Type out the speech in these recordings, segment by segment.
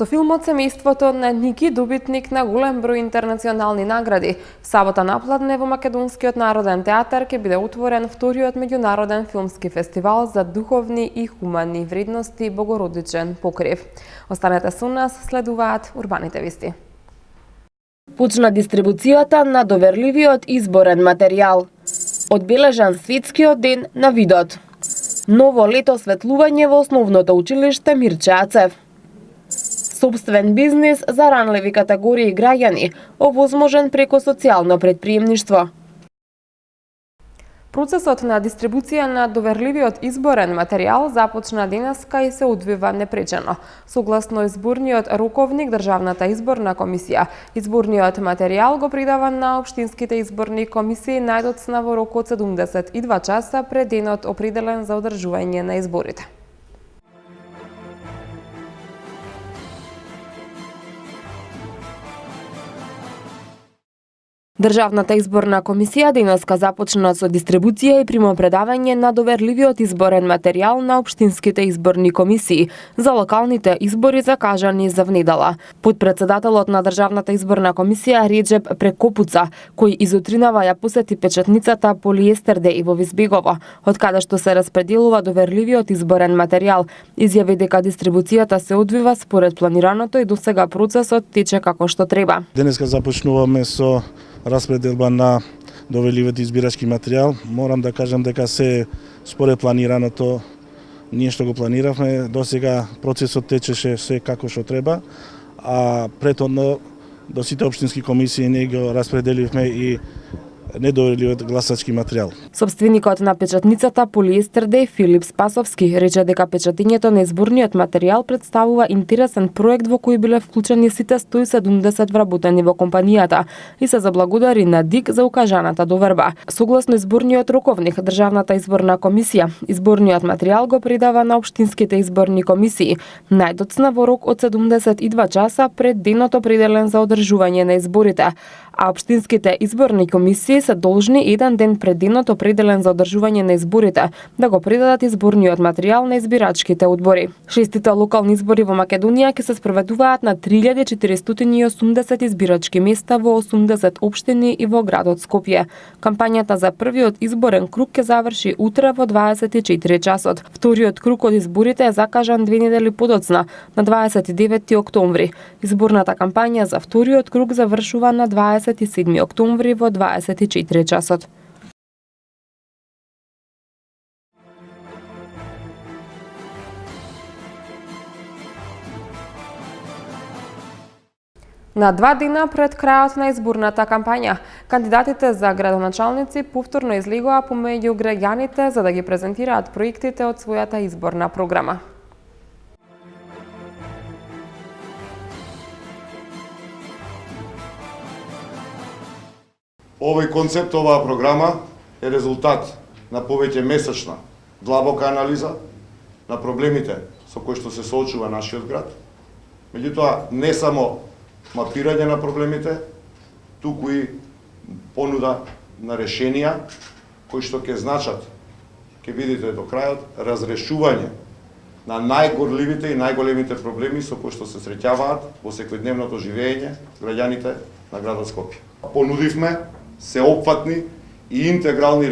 Со филмот семејството на Ники добитник на голем број интернационални награди. Сабота напладне во Македонскиот народен театар ќе биде отворен вториот меѓународен филмски фестивал за духовни и хуманни вредности Богородичен покрив. Останете со нас, следуваат урбаните вести. Почна дистрибуцијата на доверливиот изборен материјал. Одбележан светскиот ден на видот. Ново лето осветлување во основното училиште Мирче Ацев. Собствен бизнис за ранливи категории граѓани, овозможен преку социјално предприемништво. Процесот на дистрибуција на доверливиот изборен материјал започна денеска и се одвива непречено. Согласно изборниот роковник Државната изборна комисија, изборниот материјал го придава на општинските изборни комисии најдоцна во рок од 72 часа пред денот определен за одржување на изборите. Државната изборна комисија денеска започна со дистрибуција и примопредавање на доверливиот изборен материјал на општинските изборни комисии за локалните избори закажани за внедела. Подпредседателот на Државната изборна комисија Реџеп Прекопуца, кој изутринава ја посети печатницата Полиестерде во Визбегово, од каде што се распределува доверливиот изборен материјал, изјави дека дистрибуцијата се одвива според планираното и досега процесот тече како што треба. Денеска започнуваме со распределба на доверливиот избирачки материјал. Морам да кажам дека се според планираното, ние што го планиравме, досега процесот течеше се како што треба, а претhodно до сите општински комисии ние го распределивме и недоверливиот гласачки материјал. Собственикот на печатницата Полиестерде Филип Спасовски рече дека печатењето на изборниот материјал представува интересен проект во кој биле вклучени сите 170 вработени во компанијата и се заблагодари на ДИК за укажаната доверба. Согласно изборниот роковник Државната изборна комисија, изборниот материјал го придава на општинските изборни комисии најдоцна во рок од 72 часа пред денот определен за одржување на изборите, а општинските изборни комисии се должни еден ден пред денот определен за одржување на изборите да го предадат изборниот материјал на избирачките одбори. Шестите локални избори во Македонија ќе се спроведуваат на 3480 избирачки места во 80 општини и во градот Скопје. Кампањата за првиот изборен круг ќе заврши утре во 24 часот. Вториот круг од изборите е закажан 2 недели подоцна, на 29 октомври. Изборната кампања за вториот круг завршува на 27 октомври во 24 часот. На 2 дена пред крајот на изборната кампања, кандидатите за градоначалници повторно излегоа помеѓу граѓаните за да ги презентираат проектите од својата изборна програма. Овој концепт, оваа програма е резултат на повеќе месечна длабока анализа на проблемите со кои што се соочува нашиот град. Меѓутоа, не само мапирање на проблемите, туку и понуда на решенија кои што ќе значат, ќе видите до крајот, разрешување на најгорливите и најголемите проблеми со кои што се среќаваат во секојдневното живење граѓаните на градот Скопје. Понудивме сеопфатни и интегрални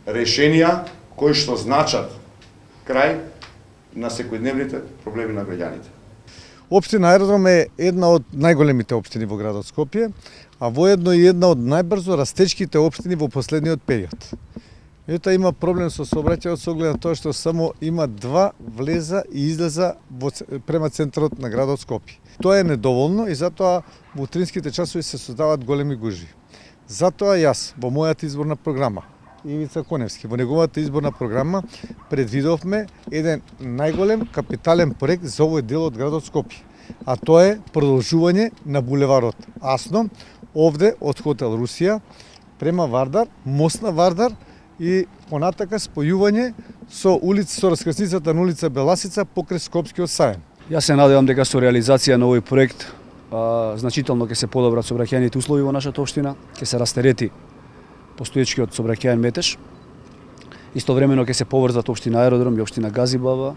решенија кои што значат крај на секојдневните проблеми на граѓаните. Општина Аеродром е една од најголемите општини во градот Скопје, а воедно и една од најбрзо растечките општини во последниот период. Ето има проблем со сообраќајот со оглед на тоа што само има 2 влеза и излеза према центарот на градот Скопје. Тоа е недоволно и затоа во утринските часови се создаваат големи гужви. Затоа јас во мојата изборна програма, Ивица Коневски, во неговата изборна програма предвидовме еден најголем капитален проект за овој дел од градот Скопје, а тоа е продолжување на булеварот Асно, овде од хотел Русија према Вардар, мост на Вардар и понатака спојување со раскрсницата на улица Беласица покрај Скопскиот саем. Јас се надевам дека со реализација на овој проект значително ќе се подобрат сообраќајните услови во нашата општина, ќе се растерети постоечкиот сообраќајен метеж. Истовремено ќе се поврзат општина Аеродром и општина Газибаба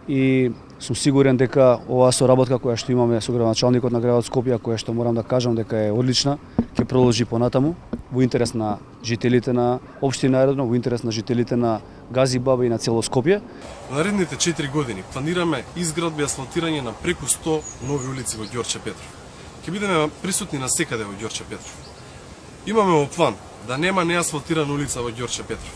и Сум сигурен дека оваа соработка која што имаме со градоначалникот на градот Скопје, која што морам да кажам дека е одлична, ќе продолжи понатаму во интерес на жителите на општина Аеродром, во интерес на жителите на Газибабе и на цело Скопје. Во наредните 4 години планираме изградба и асфалтирање на преку 100 нови улици во Ѓорче Петров. Ќе бидеме присутни на секаде во Ѓорче Петров. Имаме во план да нема неасфалтирана улица во Ѓорче Петров.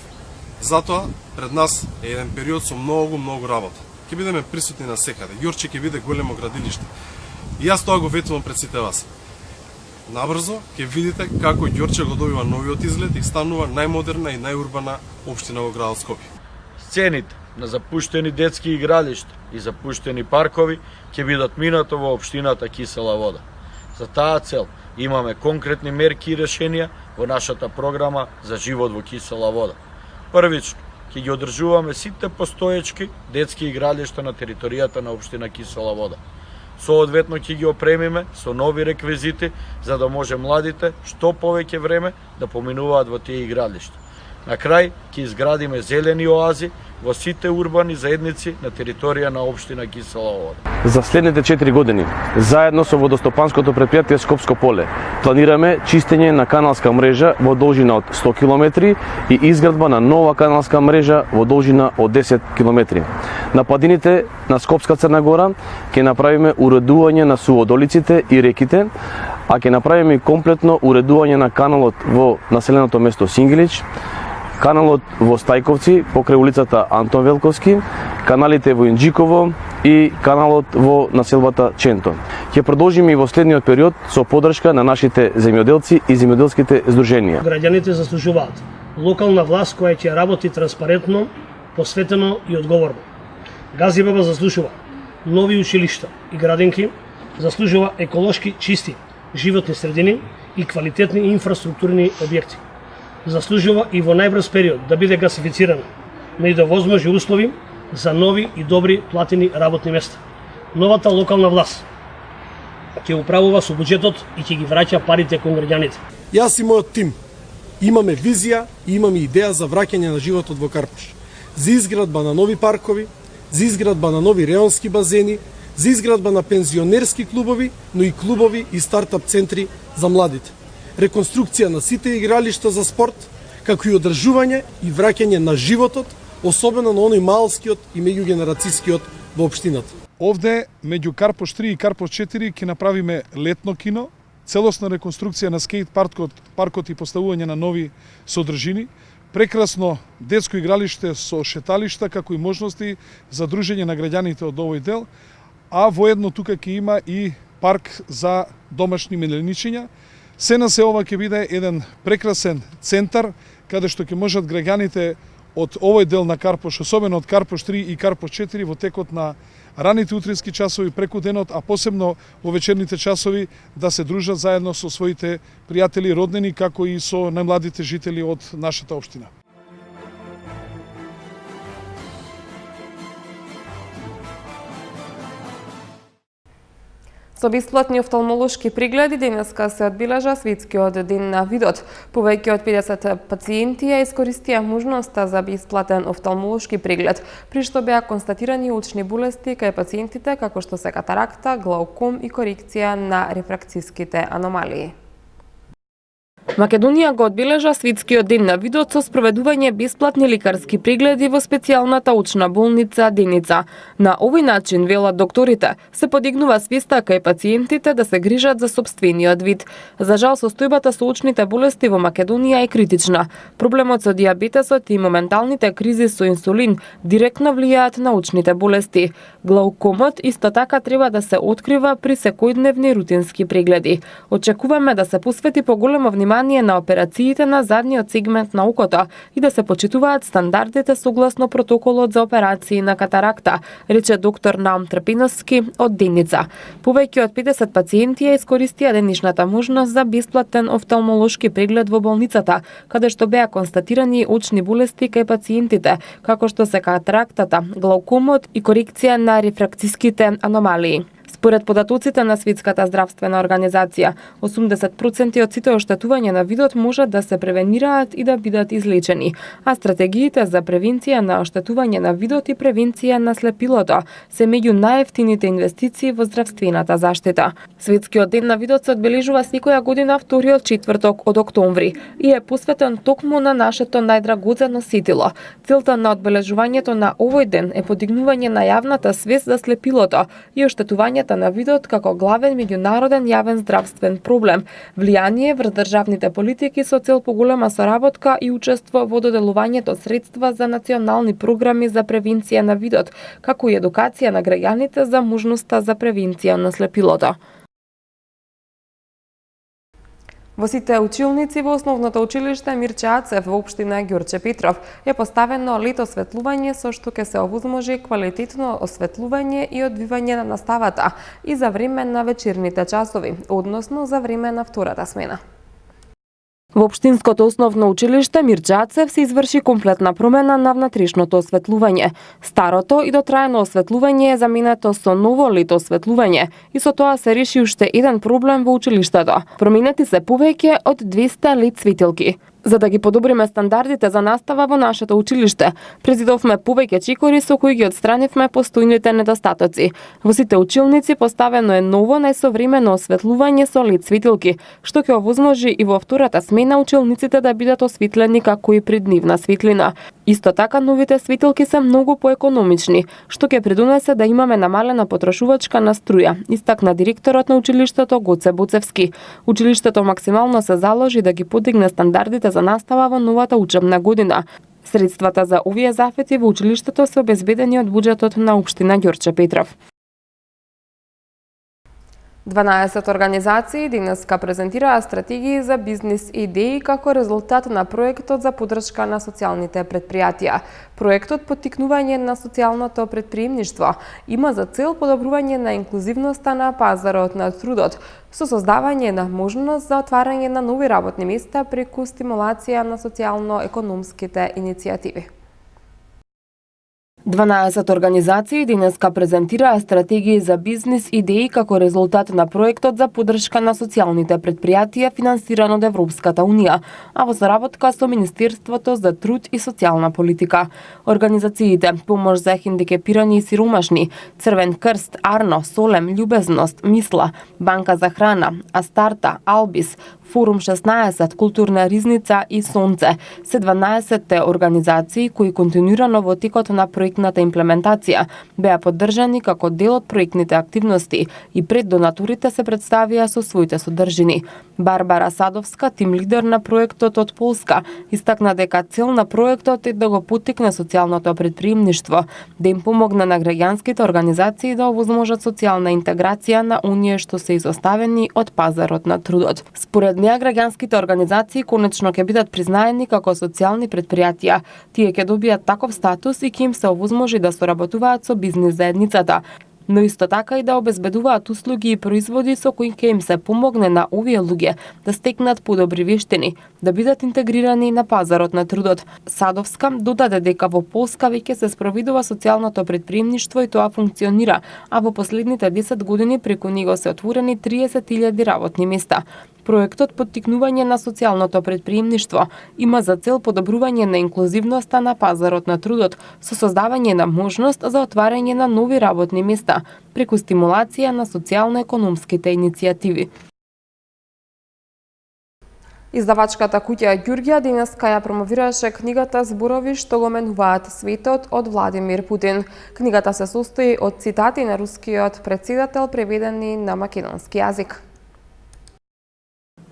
Затоа пред нас е еден период со многу работа. Ќе бидеме присутни на секаде. Ѓорче ќе биде големо градилиште. И јас тоа го ветувам пред сите вас. Набрзо ќе видите како Ѓорче го добива новиот изглед и станува најмодерна и најурбана општина во градот Скопје. Сцените на запуштени детски игралишта и запуштени паркови ќе бидат минато во општината Кисела вода. За таа цел имаме конкретни мерки и решенија во нашата програма за живот во Кисела вода. Првично, ќе ги одржуваме сите постоечки детски игралишта на територијата на општина Кисела вода. Соодветно ќе ги опремиме со нови реквизити за да може младите што повеќе време да поминуваат во тие игралишта. На крај ќе изградиме зелени оази во сите урбани заедници на територија на општина Кисела вода. За следните 4 години, заедно со водостопанското претпријатие Скопско поле, планираме чистење на каналска мрежа во должина од 100 км и изградба на нова каналска мрежа во должина од 10 км. На падините на Скопска Црна Гора ќе направиме уредување на суодолиците и реките, а ќе направиме комплетно уредување на каналот во населеното место Сингилич, каналот во Стајковци покрај улицата Антон Велковски, каналите во Инџиково и каналот во населбата Ченто. Ќе продолжиме и во следниот период со поддршка на нашите земјоделци и земјоделските здруженија. Граѓаните заслужуваат локална власт која ќе работи транспарентно, посветено и одговорно. Газибаба заслужува нови училишта и градинки, заслужува еколошки чисти животни средини и квалитетни инфраструктурни објекти. Заслужува и во најбрз период да биде гасифицирана, но и да возможи услови за нови и добри платени работни места. Новата локална власт ќе управува со буџетот и ќе ги враќа парите кон граѓаните. Јас и мојот тим имаме визија и имаме идеја за враќање на животот во Карпош. За изградба на нови паркови, за изградба на нови реонски базени, за изградба на пензионерски клубови, но и клубови и стартап центри за младите. Реконструкција на сите игралишта за спорт, како и одржување и враќање на животот, особено на оној малскиот и меѓугенерацијскиот во општината. Овде, меѓу Карпош 3 и Карпош 4, ќе направиме летно кино, целосна реконструкција на скејт паркот и поставување на нови содржини, прекрасно детско игралиште со шеталишта, како и можности за дружење на граѓаните од овој дел, а воедно тука ќе има и парк за домашни меленичиња. Се на се ова ќе биде еден прекрасен центар, каде што ќе можат граѓаните од овој дел на Карпош, особено од Карпош 3 и Карпош 4, во текот на раните утрински часови преку денот, а посебно во вечерните часови, да се дружат заедно со своите пријатели и роднини, како и со најмладите жители од нашата општина. Со бесплатни офталмолошки прегледи денеска се одбележа Светскиот ден на видот. Повеќе од 50 пациенти ја искористија можноста за бесплатен офталмолошки преглед, при што беа констатирани очни болести кај пациентите како што се катаракта, глауком и корекција на рефракцијските аномалии. Македонија го одбележа Светскиот ден на видот со спроведување бесплатни лекарски прегледи во специјалната очна болница Деница. На овој начин, велат докторите, се подигнува свеста кај пациентите да се грижат за сопствениот вид. За жал, состојбата со очните болести во Македонија е критична. Проблемот со дијабетесот и моменталните кризи со инсулин директно влијаат на очните болести. Глаукомот исто така треба да се открива при секојдневни рутински прегледи. Очекуваме да се посвети поголемо внимание на операциите на задниот сегмент на окото и да се почитуваат стандардите согласно протоколот за операции на катаракта, рече доктор Наум Трпиновски од Деница. Повеќе од 50 пациенти ја искористија денешната можност за бесплатен офталмолошки преглед во болницата, каде што беа констатирани очни болести кај пациентите, како што се катарактата, глаукомот и корекција на рефракцијските аномалии. Според податоците на Светската здравствена организација, 80% од сите оштетувања на видот може да се превенираат и да бидат излечени, а стратегиите за превенција на оштетување на видот и превенција на слепилото се меѓу најевтините инвестиции во здравствената заштита. Светскиот ден на видот се одбележува секоја година вториот четврток од октомври и е посветен токму на нашето најдрагоцено сетило. Целта на одбележувањето на овој ден е подигнување на јавната свест за слепилото и оштетувањата на видот како главен меѓународен јавен здравствен проблем, влијание врз државните политики со цел поголема соработка и учество во доделувањето средства за национални програми за превенција на видот, како и едукација на граѓаните за можноста за превенција на слепилото. Во сите училници во основното училиште Мирче Ацев во општина Ѓорче Петров е поставено лед осветлување со што ќе се овозможи квалитетно осветлување и одвивање на наставата и за време на вечерните часови, односно за време на втората смена. Во општинското основно училиште Мирче Ацев се изврши комплетна промена на внатрешното осветлување. Старото и дотраено осветлување е заменето со ново лед осветлување и со тоа се реши уште еден проблем во училиштето. Променети се повеќе од 200 лед светилки. За да ги подобриме стандардите за настава во нашето училиште, президовме повеќе чекори со кои ги отстранивме постојните недостатоци. Во сите училници поставено е ново најсовремено осветлување со лед светилки, што ќе овозможи и во втората смена училниците да бидат осветлени како и при дневна светлина. Исто така новите светилки се многу поекономични, што ќе придонесе да имаме намалена потрошувачка на струја, истакна директорот на училиштето Гоце Буцевски. Училиштето максимално се заложи да ги подигне стандардите за настава во новата учебна година. Средствата за овие зафети во училиштето се обезбедени од буџетот на општина Ѓорче Петров. 12 организации денеска презентираа стратегии за бизнис идеи како резултат на проектот за поддршка на социјалните предпријатија. Проектот поттикнување на социјалното претприемништво има за цел подобрување на инклузивноста на пазарот на трудот со создавање на можност за отварање на нови работни места преку стимулација на социјално-економските иницијативи. 12 организации денеска презентираа стратегии за бизнис идеи како резултат на проектот за поддршка на социјалните предпријатија финансиран од Европската унија, а во соработка со Министерството за труд и социјална политика. Организациите Помош за хендикепирани и сиромашни, Црвен крст, Арно, Солем, Љубезност, Мисла, Банка за храна, Астарта, Албис, Форум 16, Културна ризница и Сонце се 12-те организации кои континуирано во текот на проектната имплементација беа поддржани како дел од проектните активности и пред донаторите се представија со своите содржини. Барбара Садовска, тим лидер на проектот од Полска, истакна дека цел на проектот е да го поттикне социјалното претприемништво, да им помогне на граѓанските организации да овозможат социјална интеграција на оние што се изоставени од пазарот на трудот. Според неа, граѓанските организации конечно ќе бидат признаени како социјални предпријатија. Тие ќе добијат таков статус и ќе им се овозможи да соработуваат со бизнис заедницата, но исто така и да обезбедуваат услуги и производи со кои ќе им се помогне на овие луѓе да стекнат подобри вештини, да бидат интегрирани на пазарот на трудот. Садовска додаде дека во Полска веќе се спроведува социјалното претприемништво и тоа функционира, а во последните 10 години преку него се отворени 30.000 работни места. Проектот поттикнување на социјалното претприемништво има за цел подобрување на инклузивноста на пазарот на трудот со создавање на можност за отварање на нови работни места преку стимулација на социјално-економските иницијативи. Издавачката куќа Ѓурѓа денеска ја промовираше книгата Зборови што го менуваат светот од Владимир Путин. Книгата се состои од цитати на рускиот претседател преведени на македонски јазик.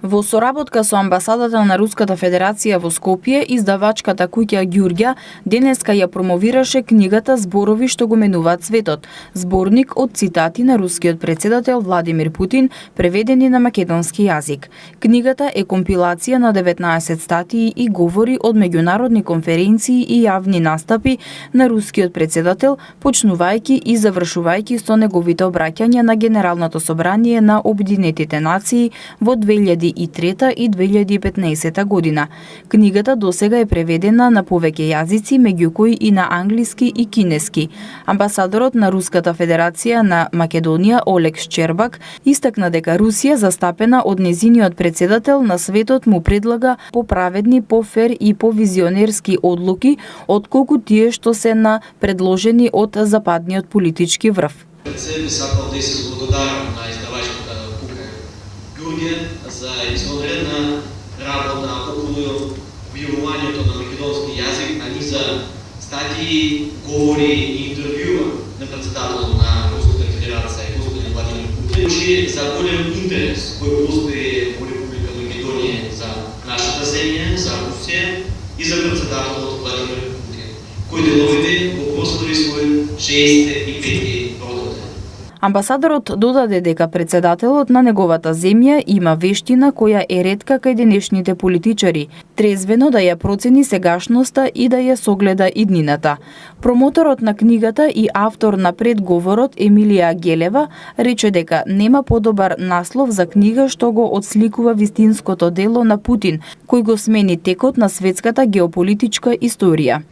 Во соработка со амбасадата на Руската Федерација во Скопје, издавачката куќа Ѓурѓа денеска ја промовираше книгата Зборови што го менуваат светот, зборник од цитати на рускиот претседател Владимир Путин, преведени на македонски јазик. Книгата е компилација на 19 статии и говори од меѓународни конференции и јавни настапи на рускиот претседател, почнувајќи и завршувајќи со неговите обраќања на Генералното собрание на Обединетите нации во 2011 2003 и 2015 година. Книгата досега е преведена на повеќе јазици, меѓу кои и на англиски и кинески. Амбасадорот на Руската Федерација на Македонија Олег Шчербак истакна дека Русија, застапена од незиниот председател на светот, му предлага поправедни, пофер и повизионерски одлуки отколку тие што се на предложени од западниот политички врв. Пред себе би сакал да се благодарам на издавачката кука Ѓурѓе за извонредна работа околу објавувањето на македонски јазик, а ни за статии, говори и интервјуа на председателот на Руската Федерација господин Владимир Путин. За голем интерес кој постои во Република Македонија за нашата земја, за Русија и за председателот Владимир Путин, кој деловите во простори свој 65 родот. Амбасадорот додаде дека председателот на неговата земја има вештина која е ретка кај денешните политичари, трезвено да ја процени сегашноста и да ја согледа иднината. Промоторот на книгата и автор на предговорот Емилија Гелева рече дека нема подобар наслов за книга што го отсликува вистинското дело на Путин, кој го смени текот на светската геополитичка историја.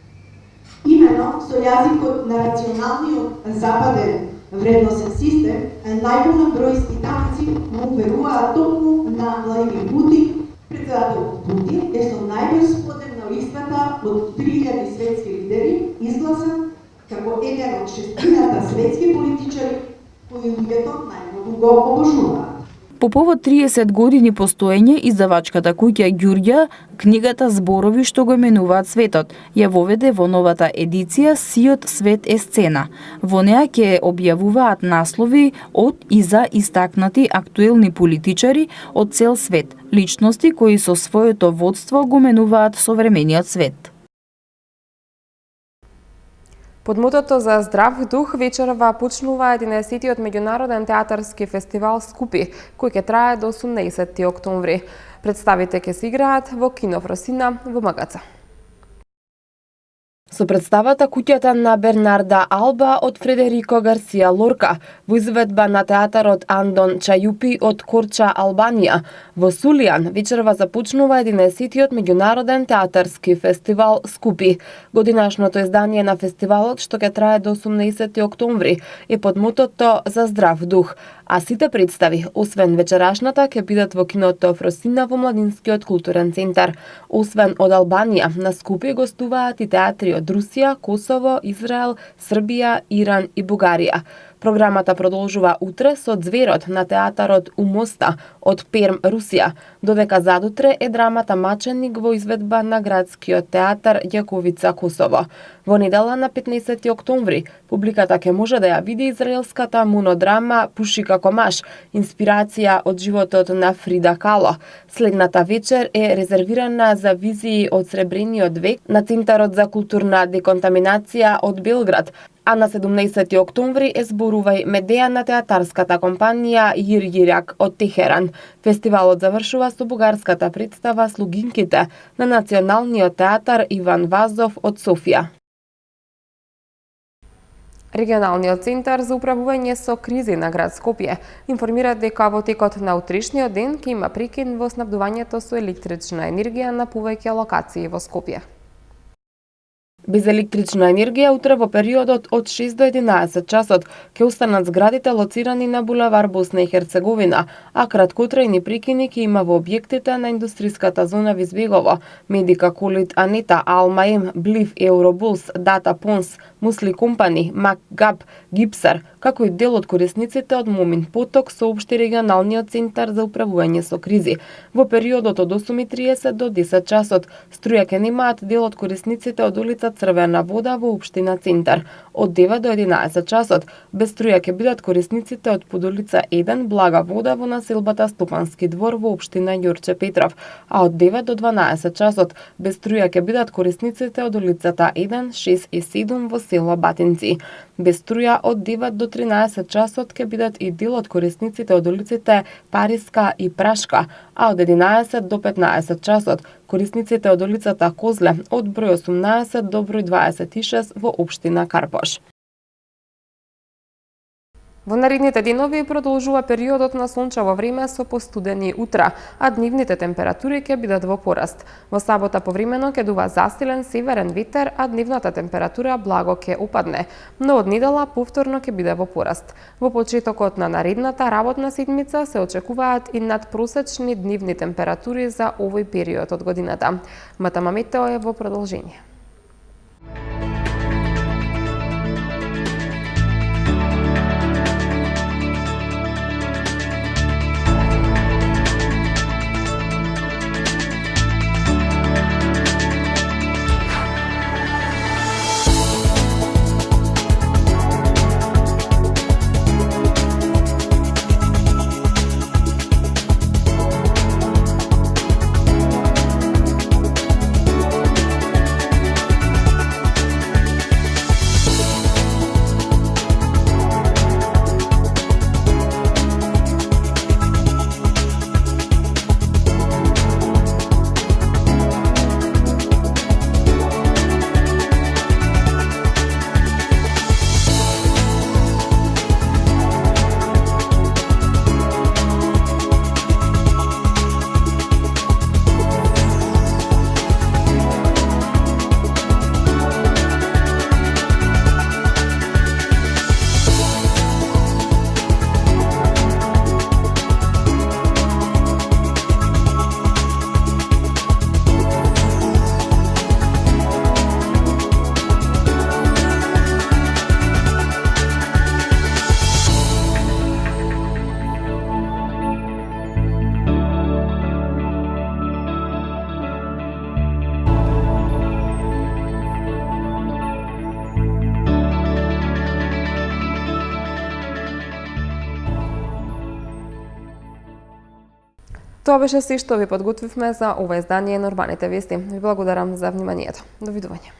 Именно со јазикот на рационалниот западен вредносен систем, најголем број испитаници му веруваат токму на Владимир Путин. Председателот Путин е со најбрз подем на листата од 3000 светски лидери, изгласен како еден од шестината светски политичари кои луѓето најмногу го обожнуваат. По повод 30 години постоење, издавачката куќа Ѓурѓа книгата Зборови што го именуваат светот ја воведе во новата едиција Сиот свет е сцена. Во неа ќе објавуваат наслови од и за истакнати актуелни политичари од цел свет, личности кои со своето водство го менуваат современиот свет. Под мотото за здрав дух вечерва почнува 11-тиот меѓународен театарски фестивал Скупи, кој ќе трае до 18 октомври. Представите ќе се играат во Кино Фросина во Магаца. Со представата Куќата на Бернарда Алба од Фредерико Гарсија Лорка, во изведба на театарот Андон Чајупи од Корча, Албанија, во Сулијан вечерва започнува 11-тиот меѓународен театарски фестивал Скупи. Годинашното издание на фестивалот, што ќе трае до 18 октомври, е под мотото за здрав дух, а сите представи, освен вечерашната, ќе бидат во киното Фросина во Младинскиот културен центар. Освен од Албанија, на Скупи гостуваат и театри од Русија, Косово, Израел, Србија, Иран и Бугарија. Програмата продолжува утре со Зверот на театарот у Моста од Перм, Русија, додека задутре е драмата Маченик во изведба на градскиот театар Јаковица, Косово. Во недела на 15 октомври публиката ќе може да ја види израелската монодрама Пуши како маш, инспирација од животот на Фрида Кало. Следната вечер е резервирана за визии од Сребрениот век на Центарот за културна деконтаминација од Белград, а на 17 октомври е зборувај медеја на театарската компанија Јирјирак од Техеран. Фестивалот завршува со бугарската представа Слугинките на Националниот театар Иван Вазов од Софија. Регионалниот центар за управување со кризи на град Скопје информира дека во текот на утрешниот ден ќе има прекин во снабдувањето со електрична енергија на повеќе локации во Скопје. Без електрична енергија утре во периодот од 6 до 11 часот ќе останат зградите лоцирани на булевар Босна и Херцеговина, а краткотрајни прекини ќе има во објектите на индустриската зона Визбегово, Медика Колит Анета, Алмаем, Блив, Евробулс, Дата Понс, Мусли Компани, Мак Габ, Гипсар, како и дел од корисниците од Момин Поток, соопшти регионалниот центар за управување со кризи. Во периодот од 8:30 до 10 часот струја ќе немаат дел од корисниците од улица Црвена вода во општина Центар. Од 9 до 11 часот без струја ќе бидат корисниците од подулица 1 Блага вода во населбата Стопански двор во општина Ѓорче Петров, а од 9 до 12 часот без струја ќе бидат корисниците од улицата 1, 6 и 7 во село Батинци. Без струја од 9 до 13 часот ќе бидат и дел од корисниците од улиците Париска и Прашка, а од 11 до 15 часот корисниците од улицата Козле од број 18 до број 26 во општина Карпош. Во наредните денови продолжува периодот на сончево време со постудени утра, а дневните температури ќе бидат во пораст. Во сабота повремено ќе дува засилен северен ветер, а дневната температура благо ќе опадне, но од недела повторно ќе биде во пораст. Во почетокот на наредната работна седмица се очекуваат и надпросечни дневни температури за овој период од годината. МТМ Метео е во продолжение. Тоа беше се што ви подготвивме за ова издание на Урбаните вести. Ви благодарам за вниманието. Довидување.